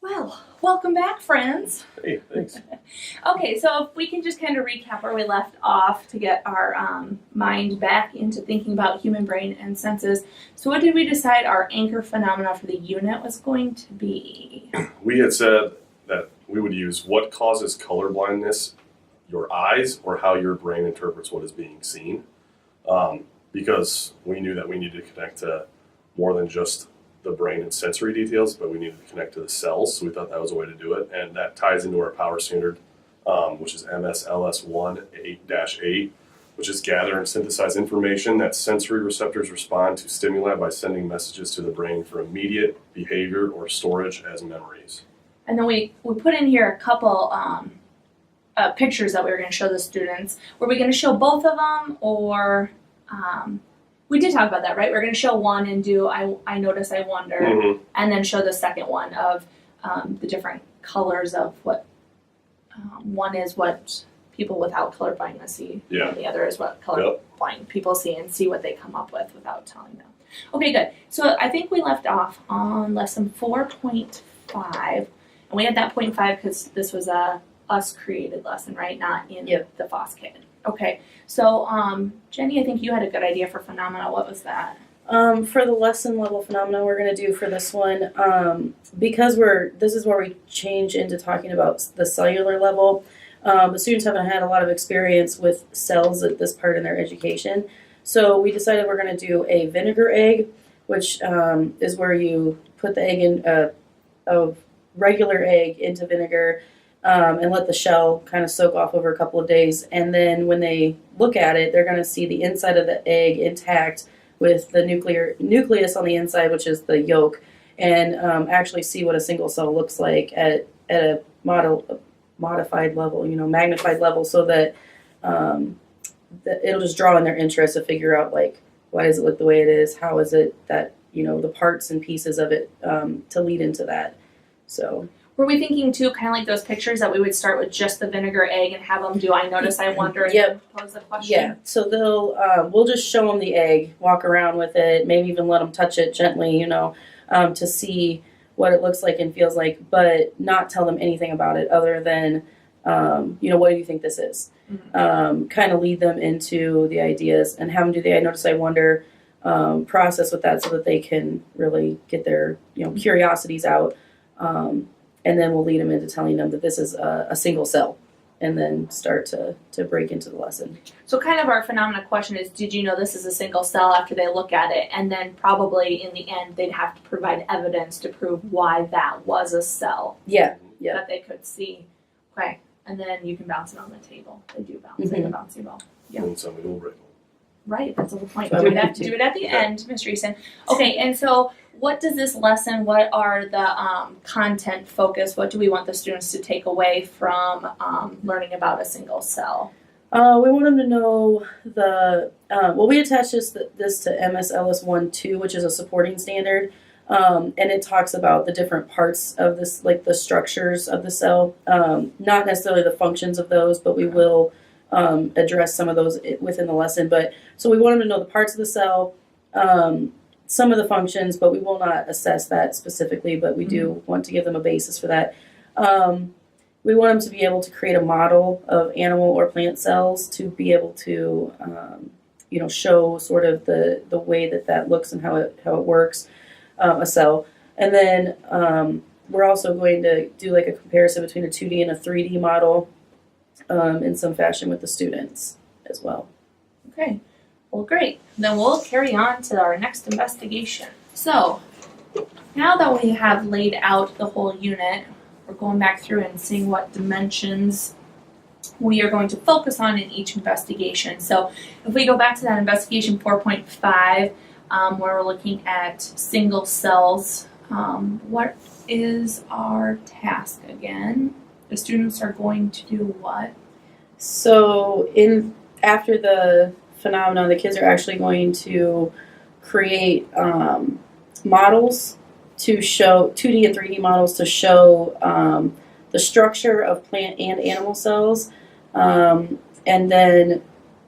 Well, welcome back, friends. Hey, thanks. Okay, so if we can just kind of recap where we left off to get our mind back into thinking about human brain and senses. So what did we decide our anchor phenomena for the unit was going to be? We had said that we would use what causes color blindness, your eyes, or how your brain interprets what is being seen, because we knew that we needed to connect to more than just the brain and sensory details, but we needed to connect to the cells, so we thought that was a way to do it, and that ties into our power standard, which is MSLS1 8-8, which is gather and synthesize information that sensory receptors respond to stimuli by sending messages to the brain for immediate behavior or storage as memories. And then we put in here a couple pictures that we were going to show the students. Were we going to show both of them, or we did talk about that, right? We're going to show one and do I notice, I wonder, and then show the second one of the different colors of what one is what people without color blindness see, and the other is what color blind people see, and see what they come up with without telling them. Okay, good. So I think we left off on lesson 4.5, and we had that 0.5 because this was a us created lesson, right? Not in the FOSS-KID. Okay, so Jenny, I think you had a good idea for phenomena. What was that? For the lesson level phenomena we're going to do for this one, because this is where we change into talking about the cellular level. The students haven't had a lot of experience with cells at this part in their education, so we decided we're going to do a vinegar egg, which is where you put the egg in a regular egg into vinegar. And let the shell kind of soak off over a couple of days. And then when they look at it, they're going to see the inside of the egg intact with the nucleus on the inside, which is the yolk, and actually see what a single cell looks like at a modified level, magnified level, so that it'll just draw in their interest to figure out, like, why does it look the way it is? How is it that, the parts and pieces of it to lead into that. So... Were we thinking, too, kind of like those pictures that we would start with just the vinegar egg and have them do I notice, I wonder, and then pose the question? Yeah, so we'll just show them the egg, walk around with it, maybe even let them touch it gently, to see what it looks like and feels like, but not tell them anything about it other than, what do you think this is? Kind of lead them into the ideas and have them do the I notice, I wonder process with that so that they can really get their, curiosities out. And then we'll lead them into telling them that this is a single cell, and then start to break into the lesson. So kind of our phenomena question is, did you know this is a single cell after they look at it? And then probably in the end, they'd have to provide evidence to prove why that was a cell. Yeah. That they could see. Okay. And then you can bounce it on the table. They do bounce like a bouncy ball. Yeah. And somebody will break them. Right, that's the whole point. Do it at the end, Mr. Easton. Okay, and so what does this lesson, what are the content focus, what do we want the students to take away from learning about a single cell? We want them to know we attach this to MSLS1-2, which is a supporting standard, and it talks about the different parts of this, like the structures of the cell, not necessarily the functions of those, but we will address some of those within the lesson. But so we want them to know the parts of the cell, some of the functions, but we will not assess that specifically, but we do want to give them a basis for that. We want them to be able to create a model of animal or plant cells to be able to, show sort of the way that looks and how it works, a cell. And then we're also going to do like a comparison between a 2D and a 3D model in some fashion with the students as well. Okay. Well, great. Then we'll carry on to our next investigation. So, now that we have laid out the whole unit, we're going back through and seeing what dimensions we are going to focus on in each investigation. So, if we go back to that investigation 4.5, where we're looking at single cells, what is our task again? The students are going to do what? So, after the phenomenon, the kids are actually going to create models to show 2D and 3D models to show the structure of plant and animal cells, and then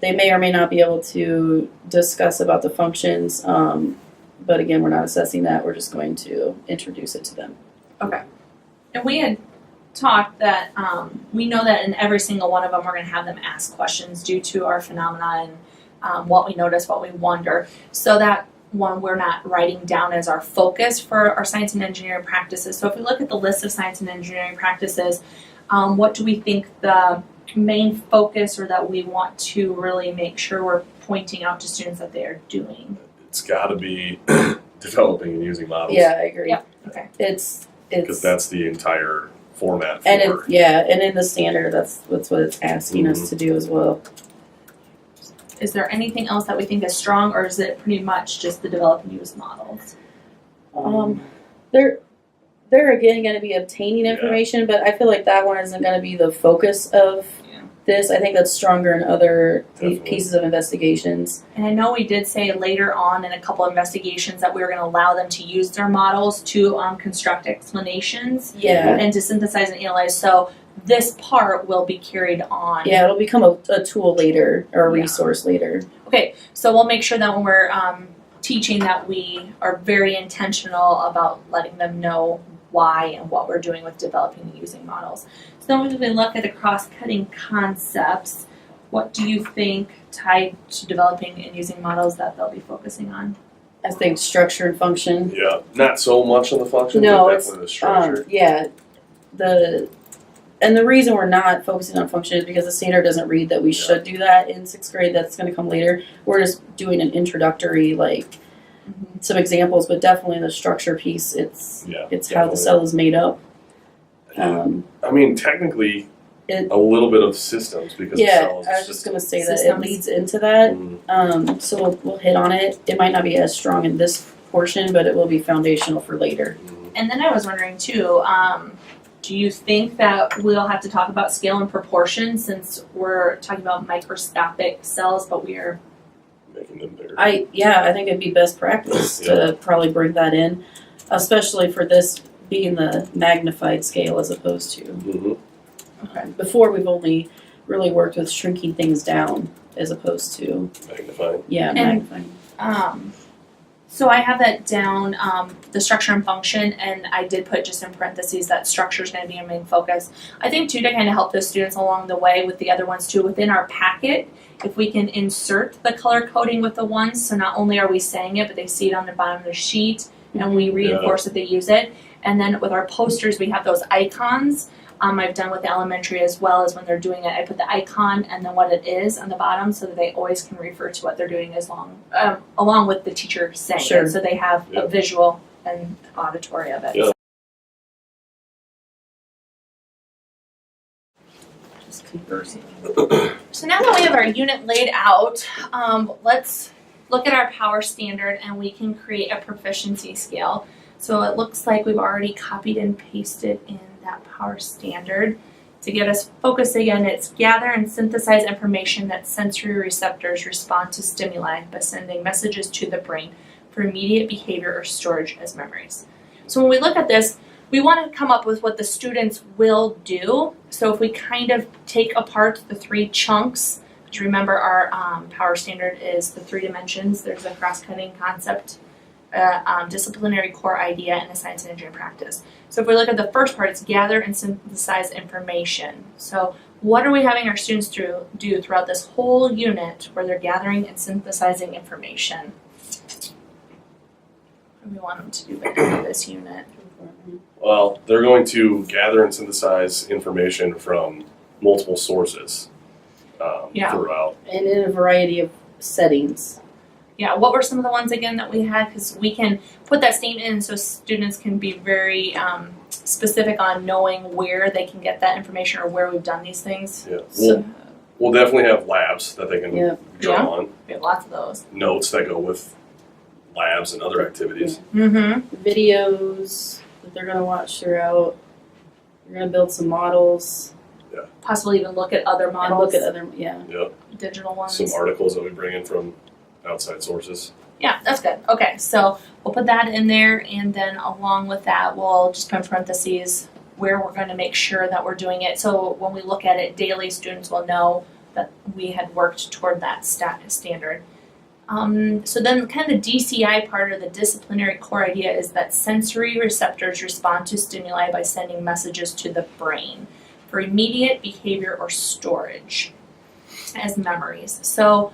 they may or may not be able to discuss about the functions, but again, we're not assessing that. We're just going to introduce it to them. Okay. And we had talked that we know that in every single one of them, we're going to have them ask questions due to our phenomena and what we notice, what we wonder. So that one we're not writing down as our focus for our science and engineering practices. So if we look at the list of science and engineering practices, what do we think the main focus or that we want to really make sure we're pointing out to students that they are doing? It's got to be developing and using models. Yeah, I agree. Yep. Okay. It's Because that's the entire format for and and in the standard, that's what it's asking us to do as well. Is there anything else that we think is strong, or is it pretty much just the develop and use models? They're again going to be obtaining information, but I feel like that one isn't going to be the focus of this. I think that's stronger in other pieces of investigations. And I know we did say later on in a couple of investigations that we were going to allow them to use their models to construct explanations and to synthesize and analyze. So this part will be carried on. Yeah, it'll become a tool later or a resource later. Okay, so we'll make sure that when we're teaching that we are very intentional about letting them know why and what we're doing with developing and using models. So then when we look at the cross-cutting concepts, what do you think tied to developing and using models that they'll be focusing on? I think structure and function. Yeah, not so much on the function, No, but it's definitely the structure. And the reason we're not focusing on function is because the standard doesn't read that we should do that in 6th grade. That's going to come later. We're just doing an introductory, some examples, but definitely the structure piece. It's how the cell is made up. I mean, technically, a little bit of systems because the cell is I was just going to say systems. that it leads into that. So we'll hit on it. It might not be as strong in this portion, but it will be foundational for later. And then I was wondering too, do you think that we'll have to talk about scale and proportion since we're talking about microscopic cells, but we are making them bigger? I think it'd be best practice to probably bring that in, especially for this being the magnified scale as opposed to. Okay. Before we've only really worked with shrinking things down as opposed to magnifying. magnifying. So I have that down, the structure and function, and I did put just in parentheses that structure is going to be our main focus. I think too, to kind of help the students along the way with the other ones too, within our packet, if we can insert the color coding with the ones, so not only are we saying it, but they see it on the bottom of the sheet, and we reinforce that they use it. And then with our posters, we have those icons. I've done with the elementary as well as when they're doing it. I put the icon and then what it is on the bottom so that they always can refer to what they're doing along with the teacher saying it. So they have a visual and auditory of it. Yeah. Just conversing. So now that we have our unit laid out, let's look at our power standard and we can create a proficiency scale. So it looks like we've already copied and pasted in that power standard. To get us focused again, it's gather and synthesize information that sensory receptors respond to stimuli by sending messages to the brain for immediate behavior or storage as memories. So when we look at this, we want to come up with what the students will do. So if we kind of take apart the 3 chunks, because remember our power standard is the 3 dimensions. There's a cross-cutting concept, disciplinary core idea, and a science and engineering practice. So if we look at the first part, it's gather and synthesize information. So what are we having our students do throughout this whole unit where they're gathering and synthesizing information? What do we want them to do by the end of this unit? Well, they're going to gather and synthesize information from multiple sources throughout. And in a variety of settings. Yeah, what were some of the ones again that we had? Because we can put that statement in so students can be very specific on knowing where they can get that information or where we've done these things. Yeah, we'll definitely have labs that they can draw on. We have lots of those. Notes that go with labs and other activities. Videos that they're going to watch throughout. You're going to build some models. Possibly even look at other models. And look at other, digital ones. Some articles that we bring in from outside sources. Yeah, that's good. Okay, so we'll put that in there, and then along with that, we'll just put in parentheses where we're going to make sure that we're doing it. So when we look at it daily, students will know that we had worked toward that standard. So then kind of the DCI part, or the disciplinary core idea, is that sensory receptors respond to stimuli by sending messages to the brain for immediate behavior or storage as memories. So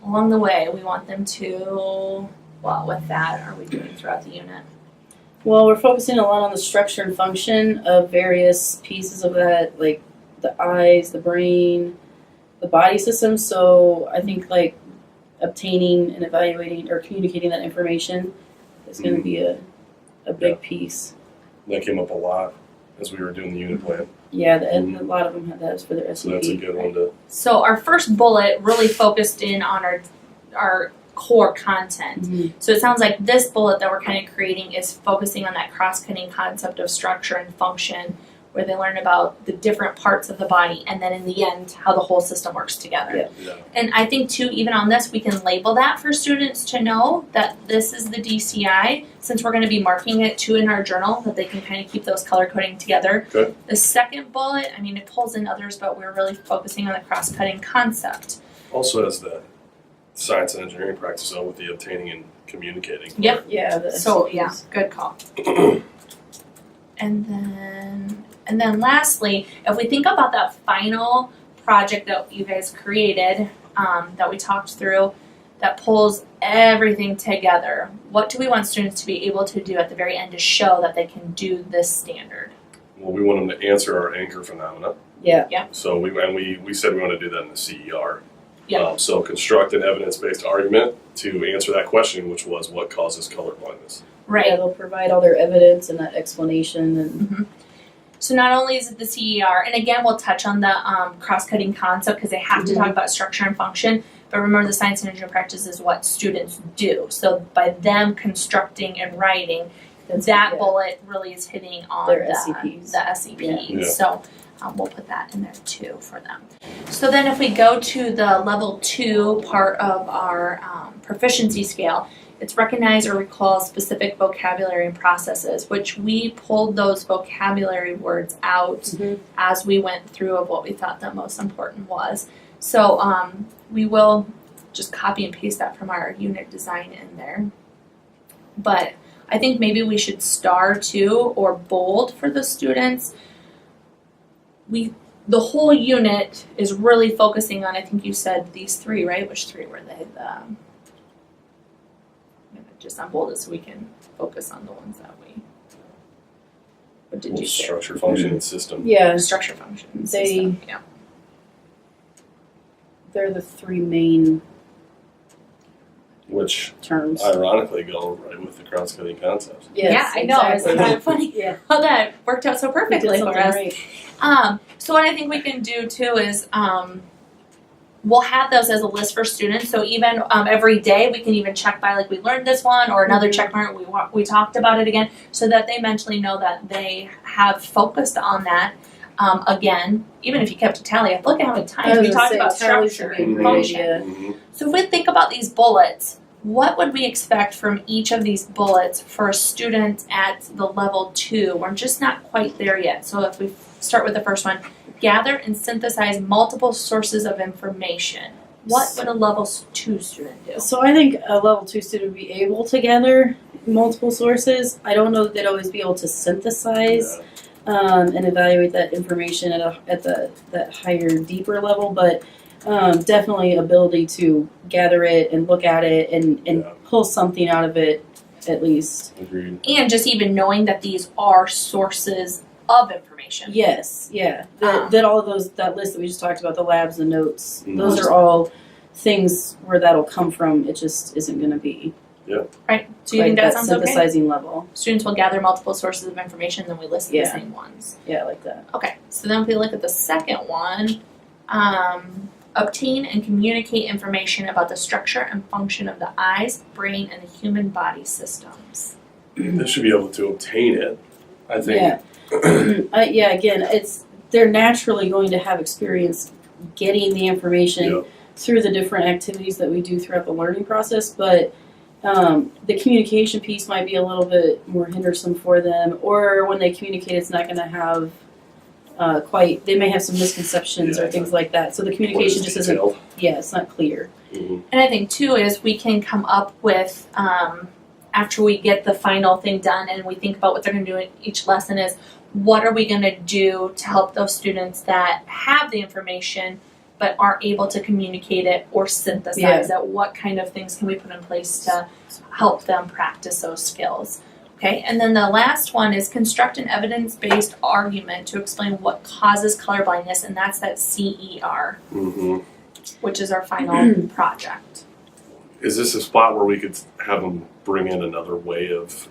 along the way, we want them to, well, with that, are we doing throughout the unit? Well, we're focusing a lot on the structure and function of various pieces of that, like the eyes, the brain, the body system. So I think like obtaining and evaluating or communicating that information is going to be a big piece. That came up a lot as we were doing the unit plan. Yeah, and a lot of them have that for their SEP. So that's a good one to. So our first bullet really focused in on our core content. Mhm. So it sounds like this bullet that we're kind of creating is focusing on that cross-cutting concept of structure and function, where they learn about the different parts of the body, and then in the end, how the whole system works together. Yeah. Yeah. And I think too, even on this, we can label that for students to know that this is the DCI, since we're going to be marking it too in our journal, that they can kind of keep those color coding together. Okay. The second bullet, I mean, it pulls in others, but we're really focusing on the cross-cutting concept. Also has the science and engineering practice on with the obtaining and communicating. Yep. Yeah. The So SEPs. yeah, good call. And then lastly, if we think about that final project that you guys created, that we talked through, that pulls everything together, what do we want students to be able to do at the very end to show that they can do this standard? Well, we want them to answer our anchor phenomena. Yeah. So we said we want to do that in the CER. Yeah. So construct an evidence-based argument to answer that question, which was what causes color blindness. Right. Yeah, they'll provide all their evidence and that explanation and So not only is it the CER, and again, we'll touch on the cross-cutting concept because they have to talk about structure and function, but remember the science and engineering practice is what students do. So by them constructing and writing, that bullet really is hitting on Their the SCPs. The SCPs. Yeah. So we'll put that in there too for them. So then if we go to the level 2 part of our proficiency scale, it's recognize or recall specific vocabulary and processes, which we pulled those vocabulary words out as we went through of what we thought the most important was. So we will just copy and paste that from our unit design in there. But I think maybe we should star too or bold for the students. The whole unit is really focusing on, I think you said these 3, right? Which 3 were they? Just unbold it so we can focus on the ones that we. What did you say? Structure, function, and system. yeah, Structure, function, and They- system. Yeah. they're the 3 main Which terms. ironically go right with the cross-cutting concepts. Yes, Yeah, I know. exactly. It's kind of funny Yeah, how that worked out so we did perfectly for something us. right. So what I think we can do too is we'll have those as a list for students. So even every day we can even check by like we learned this one or another check mark. We talked about it again, so that they mentally know that they have focused on that. Again, even if you kept a tally, look at how many times we talked about structure and function. Mhm. So if we think about these bullets, what would we expect from each of these bullets for a student at the level 2? We're just not quite there yet. So if we start with the first one, gather and synthesize multiple sources of information. What would a level 2 student do? So I think a level 2 student would be able to gather multiple sources. I don't know that they'd always be able to synthesize and evaluate that information at that higher, deeper level, but definitely ability to gather it and look at it and pull something out of it at least. Agreed. And just even knowing that these are sources of information. Yes, yeah. That all of those, that list that we just talked about, the labs, the notes, Mhm. those are all things where that'll come from. It just isn't going to be Right? So you like think that that sounds okay? synthesizing level. Students will gather multiple sources of information, then we list the Yeah. same ones. Yeah, like that. Okay, so then if we look at the second one, obtain and communicate information about the structure and function of the eyes, brain, and the human body systems. They should be able to obtain it. I think. Yeah. Yeah, again, they're naturally going to have experience getting the information Yeah. through the different activities that we do throughout the learning process, but the communication piece might be a little bit more hindersome for them, or when they communicate, it's not going to have quite. They may have some misconceptions or things like that. So the communication just isn't. Detailed. Yeah, it's not clear. Mm-hmm. And I think too is we can come up with after we get the final thing done and we think about what they're going to do in each lesson is what are we going to do to help those students that have the information but aren't able to communicate it or synthesize it? What kind of things can we put in place to help them practice those skills? Okay, and then the last one is construct an evidence-based argument to explain what causes colorblindness, and that's that CER, Mm-hmm. which is our final project. Is this a spot where we could have them bring in another way of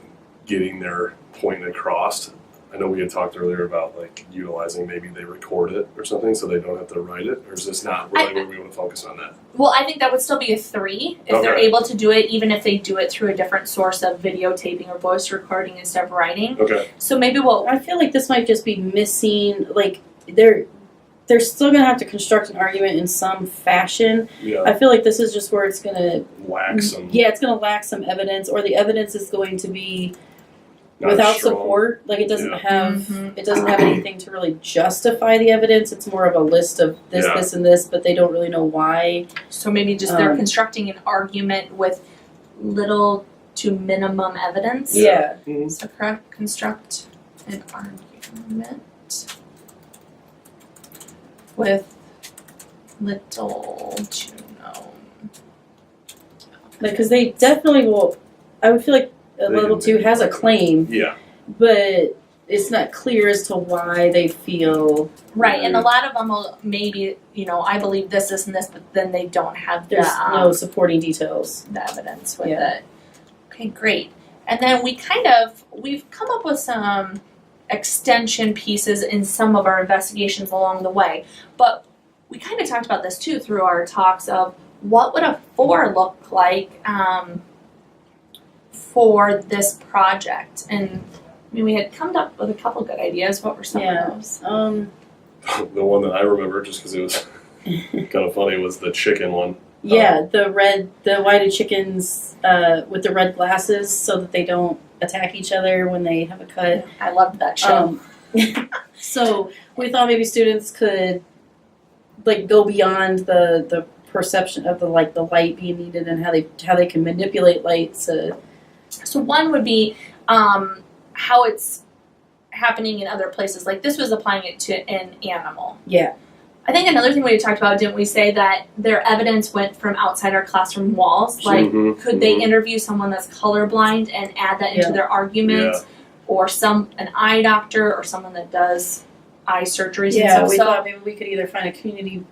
getting their point across? I know we had talked earlier about like utilizing maybe they record it or something so they don't have to write it, or is this not really where we want to focus on that? Well, I think that would still be a 3 if they're Okay. able to do it, even if they do it through a different source of videotaping or voice recording instead of writing. Okay. So maybe what I feel like this might just be missing. Like they're still gonna have to construct an argument in some fashion. Yeah. I feel like this is just where it's gonna. Lack some. Yeah, it's gonna lack some evidence, or the evidence is going to be not without strong. support. Like it doesn't Yeah. have Mhm. it doesn't have anything to really justify the evidence. It's more of a list of this, Yeah. this, and this, but they don't really know why. so maybe just they're Um, constructing an argument with little to minimum evidence. Yeah. Mhm. So construct an argument with little to no. Because they definitely will. I would feel like a They level can 2 has a claim, Yeah. but it's not clear as to why they feel Right, and a lot of them will maybe, I believe this, this, and this, but then they don't have there's the, no supporting details. the evidence with Yeah. it. Okay, great. And then we've come up with some extension pieces in some of our investigations along the way. But we kind of talked about this too through our talks of what would a 4 look like for this project. And I mean, we had come up with a couple good ideas. What were some Yeah. of those? The one that I remember, just because it was kind of funny, was the chicken one. Yeah, the whited chickens with the red glasses so that they don't attack each other when they have a cut. I loved that show. So we thought maybe students could like go beyond the perception of the light being needed and how they can manipulate light to. So one would be how it's happening in other places. Like this was applying it to an animal. Yeah. I think another thing we talked about, didn't we say that their evidence went from outside our classroom walls? Like, Mhm, could they mhm. interview someone that's colorblind and add that into Yeah. their argument? Yeah. Or an eye doctor or someone that does eye surgeries and Yeah, stuff. we So thought maybe we could either find a community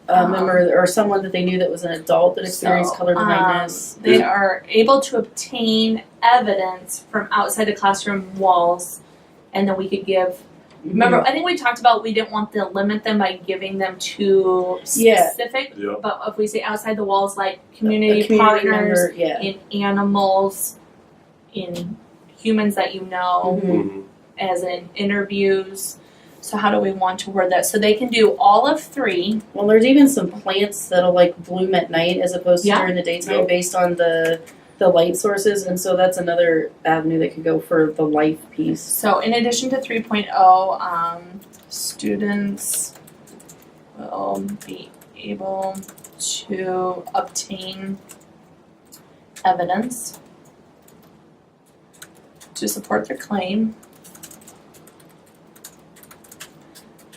member or someone that they knew that was an adult that experienced color blindness. They are able to obtain evidence from outside the classroom walls, and then we could give. Remember, I think we talked about we didn't want to limit them by giving them too Yeah. specific. Yeah. But if we say outside the walls, like A community partners, member, yeah. in animals, in humans that you know, Mhm. Mhm. as in interviews. So how do we want to word that? So they can do all of 3. Well, there's even some plants that'll like bloom at night as opposed to Yeah. during the daytime Yep. based on the light sources, and so that's another avenue that could go for the life piece. So in addition to 3.0, students will be able to obtain evidence to support their claim.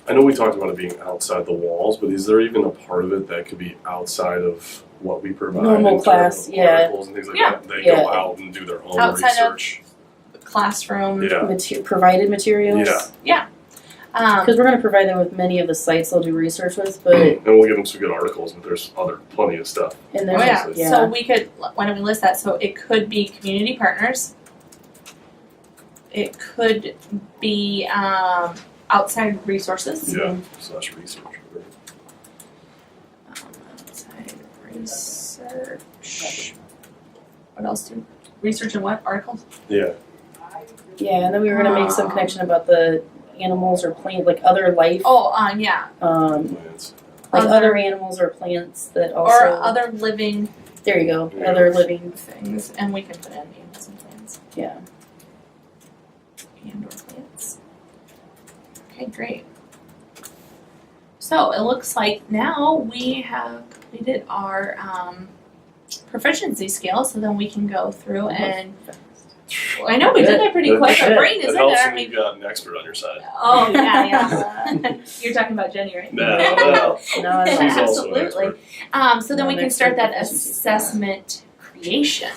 I know we talked about it being outside the walls, but is there even a part of it that could be outside of what we provide? Normal in terms class, of yeah. articles and things like Yeah. that? They Yeah. go out and do their own Outside of- research. Classroom. Yeah. Provided materials. Yeah. Because we're going to provide them with many of the sites they'll do research with, but And we'll give them some good articles, but there's plenty of stuff. and Oh there's yeah. yeah. So we could. Why don't we list that? So it could be community partners. It could be outside resources. Yeah. Slash research. Outside research. What else do? Research and what? Articles? Yeah. Yeah, and then we were going to make some connection about the animals or plant, like other life, Oh, yeah. Plants. like Other- other animals or plants that also. Or other living There you go. Yeah. Other living. things, and we can put in animals and plants Yeah. and or plants. Okay, great. So it looks like now we have completed our proficiency scale, so then we can go through and I know we did that pretty quick. Our brain is It in helps there. when you've got an expert on your side. Oh yeah. You're talking about Jenny, right? No, well, No, she's also an Absolutely. expert. So then No, we can next start week that proficiency scale. assessment creation.